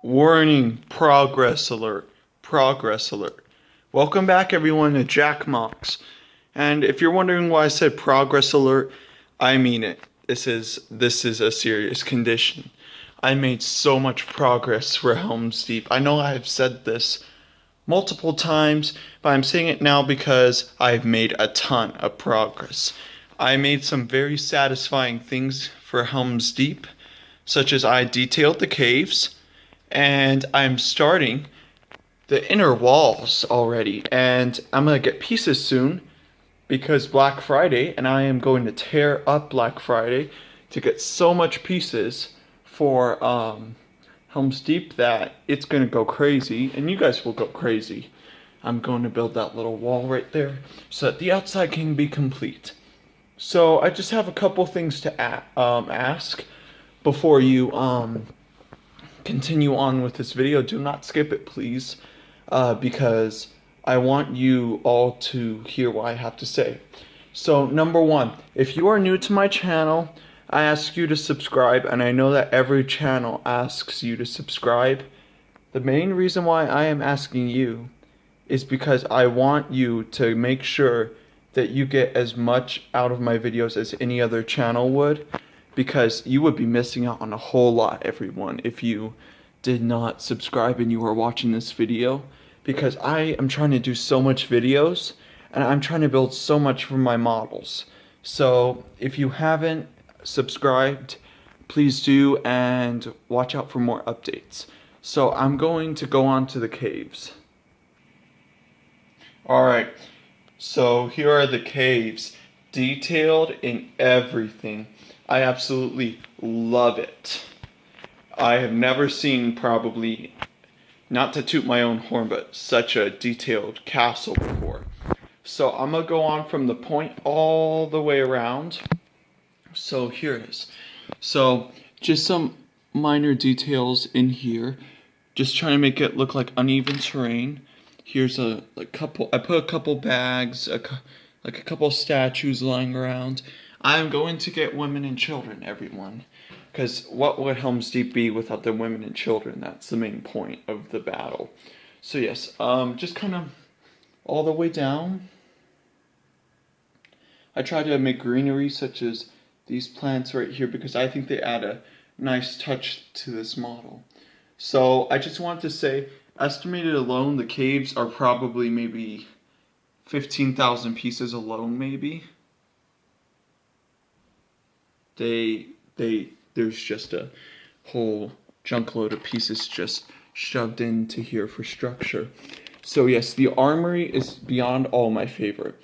Warning, progress alert, progress alert. Welcome back everyone to Jack Mox. And if you're wondering why I said progress alert, I mean it. This is a serious condition. I made so much progress for Helms Deep. I know I've said this multiple times, but I'm saying it now because I've made a ton of progress. I made some very satisfying things for Helms Deep, such as I detailed the caves, and I'm starting the inner walls already, and I'm gonna get pieces soon because Black Friday, and I am going to tear up Black Friday to get so much pieces for Helms Deep that it's gonna go crazy, and you guys will go crazy. I'm going to build that little wall right there so that the outside can be complete. So I just have a couple things to ask before you continue on with this video. Do not skip it, please, because I want you all to hear what I have to say. So, number one, if you are new to my channel, I ask you to subscribe, and I know that every channel asks you to subscribe. The main reason why I am asking you is because I want you to make sure that you get as much out of my videos as any other channel would, because you would be missing out on a whole lot, everyone, if you did not subscribe and you were watching this video, because I am trying to do so much videos and I'm trying to build so much for my models. So if you haven't subscribed, please do, and watch out for more updates. So I'm going to go on to the caves. Alright, so here are the caves, detailed in everything. I absolutely love it. I have never seen, probably, not to toot my own horn, but such a detailed castle before. So I'm going to go on from the point all the way around. So here it is. So just some minor details in here. Just trying to make it look like uneven terrain. Here's a couple, I put a couple bags, like a couple statues lying around. I'm going to get women and children, everyone. Because what would Helms Deep be without the women and children? That's the main point of the battle. So yes, just kind of all the way down. I try to make greenery such as these plants right here because I think they add a nice touch to this model. So I just want to say, estimated alone, the caves are probably maybe 15,000 pieces alone, maybe. There's just a whole junk load of pieces just shoved into here for structure. So yes, the armory is beyond all my favorite.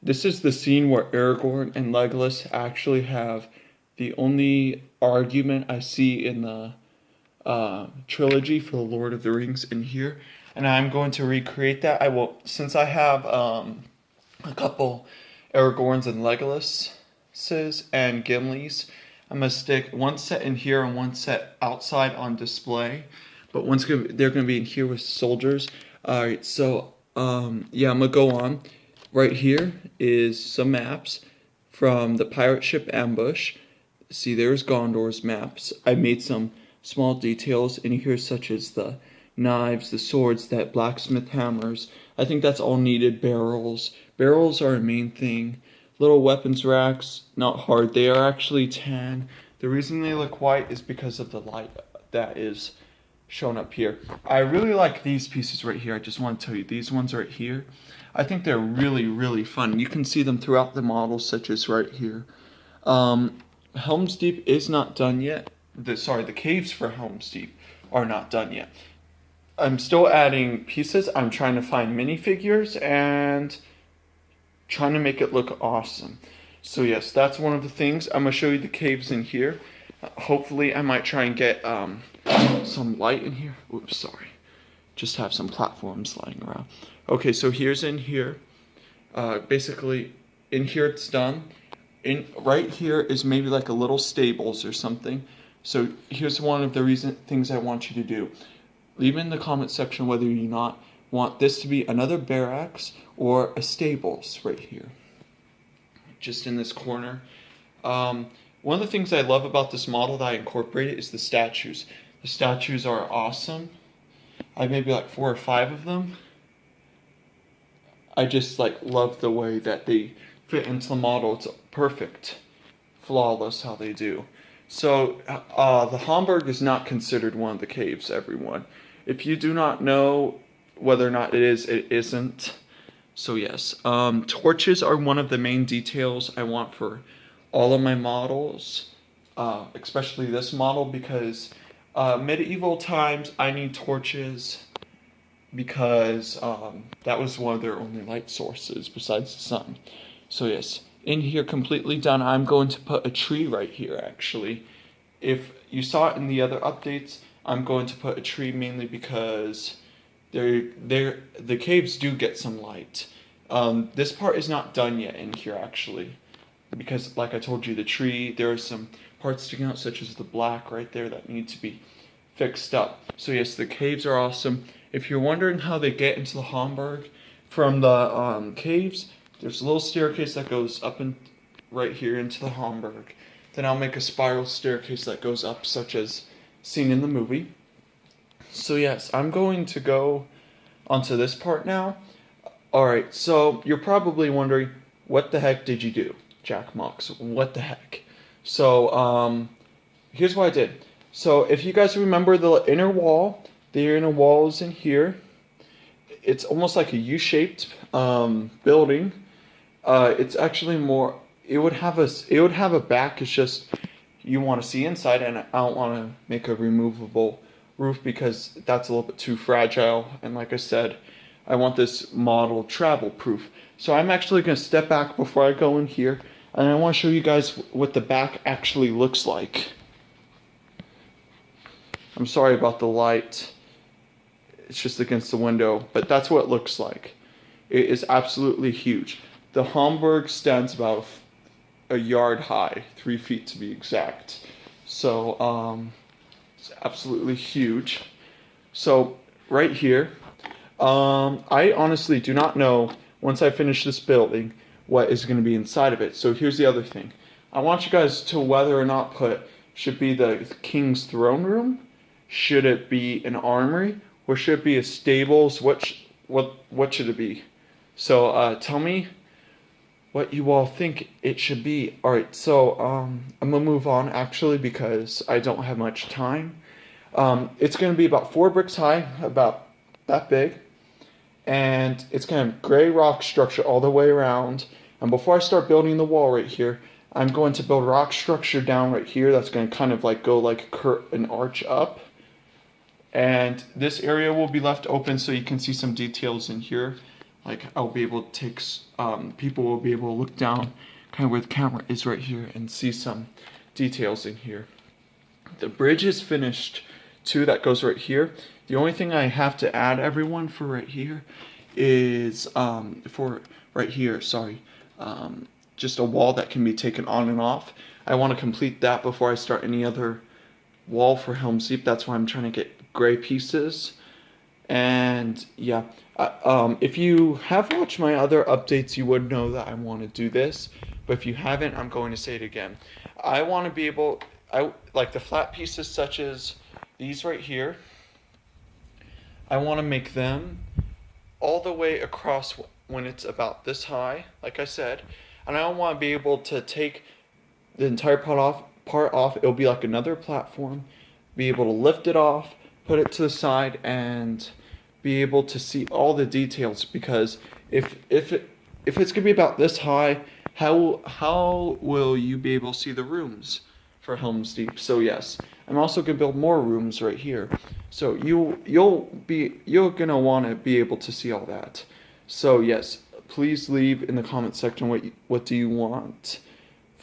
This is the scene where Aragorn and Legolas actually have the only argument I see in the trilogy for the Lord of the Rings in here, and I'm going to recreate that. I will, since I have a couple Aragorns and Legolases and Gimlis, I'm going to stick one set in here and one set outside on display. But they're going to be in here with soldiers. Alright, so, yeah, I'm going to go on. Right here is some maps from the pirate ship ambush. See, there's Gondor's maps. I made some small details in here, such as the knives, the swords, that blacksmith hammers. I think that's all needed. Barrels. Barrels are a main thing. Little weapons racks, not hard. They are actually tan. The reason they look white is because of the light that is shown up here. I really like these pieces right here. I just want to tell you, these ones right here, I think they're really, really fun. You can see them throughout the model, such as right here. Helms Deep is not done yet. The caves for Helms Deep are not done yet. I'm still adding pieces. I'm trying to find minifigures and trying to make it look awesome. So yes, that's one of the things. I'm going to show you the caves in here. Hopefully I might try and get some light in here. Oops, sorry. Just have some platforms lying around. Okay, so here's in here. Basically, in here it's done. Right here is maybe like a little stables or something. So here's one of the things I want you to do. Leave in the comment section whether you not want this to be another barracks or a stables right here. Just in this corner. One of the things I love about this model that I incorporated is the statues. The statues are awesome. I have maybe like 4 or 5 of them. I just like love the way that they fit into the model. It's perfect, flawless how they do. So the Hamburg is not considered one of the caves, everyone. If you do not know whether or not it is, it isn't. So yes, torches are one of the main details I want for all of my models, especially this model, because medieval times I need torches because that was one of their only light sources besides the sun. So yes, in here completely done. I'm going to put a tree right here actually. If you saw it in the other updates, I'm going to put a tree mainly because the caves do get some light. This part is not done yet in here actually, because like I told you, the tree, there are some parts sticking out such as the black right there that need to be fixed up. So yes, the caves are awesome. If you're wondering how they get into the Hamburg from the caves, there's a little staircase that goes up and right here into the Hamburg. Then I'll make a spiral staircase that goes up, such as seen in the movie. So yes, I'm going to go onto this part now. Alright, so you're probably wondering, what the heck did you do, Jack Mox? What the heck? So, here's what I did. So, if you guys remember the inner wall is in here. It's almost like a U-shaped building. It's actually more. It would have a back. It's just you want to see inside, and I don't want to make a removable roof because that's a little bit too fragile. And like I said, I want this model travel proof. So I'm actually going to step back before I go in here, and I want to show you guys what the back actually looks like. I'm sorry about the light. It's just against the window, but that's what it looks like. It is absolutely huge. The Hamburg stands about a yard high, 3 feet to be exact. So it's absolutely huge. So right here, I honestly do not know, once I finish this building, what is going to be inside of it. So here's the other thing. I want you guys to whether or not should be the king's throne room, should it be an armory, or should it be a stables? What should it be? So tell me what you all think it should be. Alright, so I'm gonna move on actually because I don't have much time. It's gonna be about 4 bricks high, about that big, and it's gonna have gray rock structure all the way around. And before I start building the wall right here, I'm going to build rock structure down right here that's going to kind of like go like an arch up. And this area will be left open so you can see some details in here. Like I'll be able to take, people will be able to look down kind of where the camera is right here and see some details in here. The bridge is finished too, that goes right here. The only thing I have to add, everyone, for right here is, just a wall that can be taken on and off. I want to complete that before I start any other wall for Helms Deep. That's why I'm trying to get gray pieces. And yeah, if you have watched my other updates, you would know that I want to do this. But if you haven't, I'm going to say it again. I want to be able, like the flat pieces such as these right here, I want to make them all the way across when it's about this high, like I said. And I don't want to be able to take the entire part off. It'll be like another platform. Be able to lift it off, put it to the side, and be able to see all the details. Because if it's gonna be about this high, how will you be able to see the rooms for Helms Deep? So yes, I'm also gonna build more rooms right here. So you're gonna want to be able to see all that. So yes, please leave in the comment section what do you want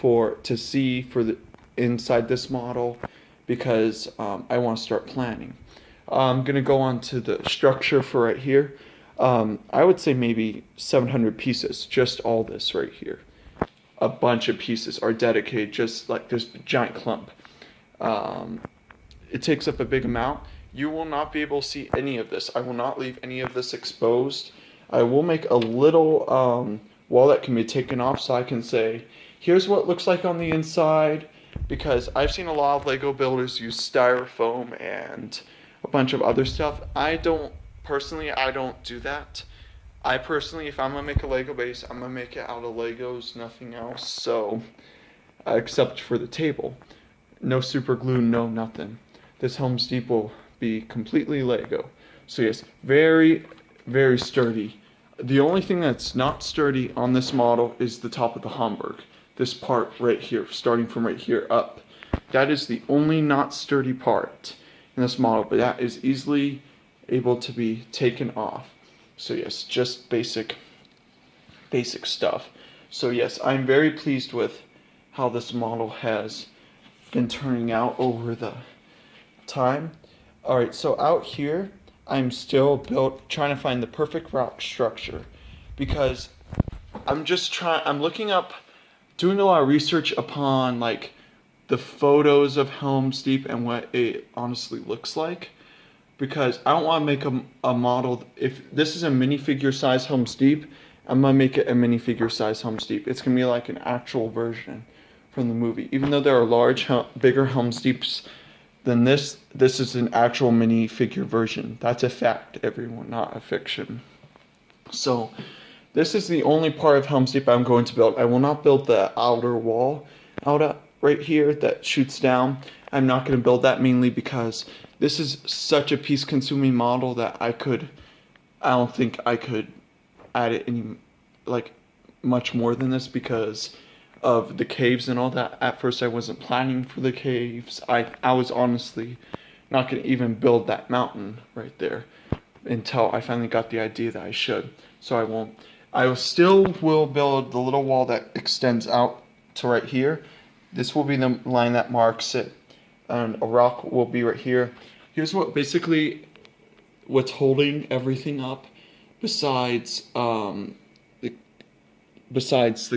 to see for the inside this model, because I want to start planning. I'm gonna go on to the structure for right here. I would say maybe 700 pieces, just all this right here. A bunch of pieces are dedicated, just like this giant clump. It takes up a big amount. You will not be able to see any of this. I will not leave any of this exposed. I will make a little wall that can be taken off so I can say, here's what it looks like on the inside. because I've seen a lot of Lego builders use styrofoam and a bunch of other stuff. I don't do that. I personally, if I'm gonna make a Lego base, I'm gonna make it out of Legos, nothing else. So, except for the table, no super glue, no nothing. This Helms Deep will be completely Lego. So yes, very, very sturdy. The only thing that's not sturdy on this model is the top of the Hamburg. This part right here, starting from right here up. That is the only not sturdy part in this model, but that is easily able to be taken off. So yes, just basic stuff. So yes, I'm very pleased with how this model has been turning out over the time. Alright, so out here, I'm still trying to find the perfect rock structure, because I'm looking up, doing a lot of research upon like the photos of Helms Deep and what it honestly looks like, because I don't want to make a model. If this is a minifigure size Helms Deep, I'm gonna make it a minifigure size Helms Deep. It's gonna be like an actual version from the movie, even though there are bigger Helms Deeps than this is an actual minifigure version. That's a fact, everyone, not a fiction. So this is the only part of Helms Deep I'm going to build. I will not build the outer wall right here that shoots down. I'm not going to build that, mainly because this is such a piece consuming model that I don't think I could add it any like much more than this, because of the caves and all that. At first I wasn't planning for the caves. I was honestly not going to even build that mountain right there until I finally got the idea that I should. So I won't. I still will build the little wall that extends out to right here. This will be the line that marks it, and a rock will be right here. Here's what's holding everything up besides the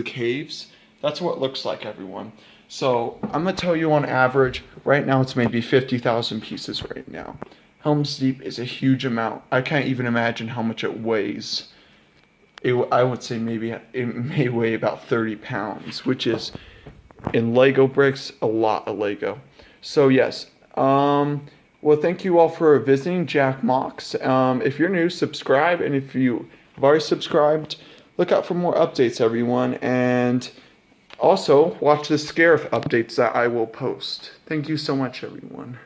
caves. That's what it looks like, everyone. So I'm gonna tell you, on average, right now it's maybe 50,000 pieces right now. Helms Deep is a huge amount. I can't even imagine how much it weighs. I would say maybe it may weigh about 30 pounds, which is, in Lego bricks, a lot of Lego. So yes, well, thank you all for visiting Jack Mox. If you're new, subscribe, and if you have already subscribed, look out for more updates, everyone, and also watch the Scarif updates that I will post. Thank you so much, everyone.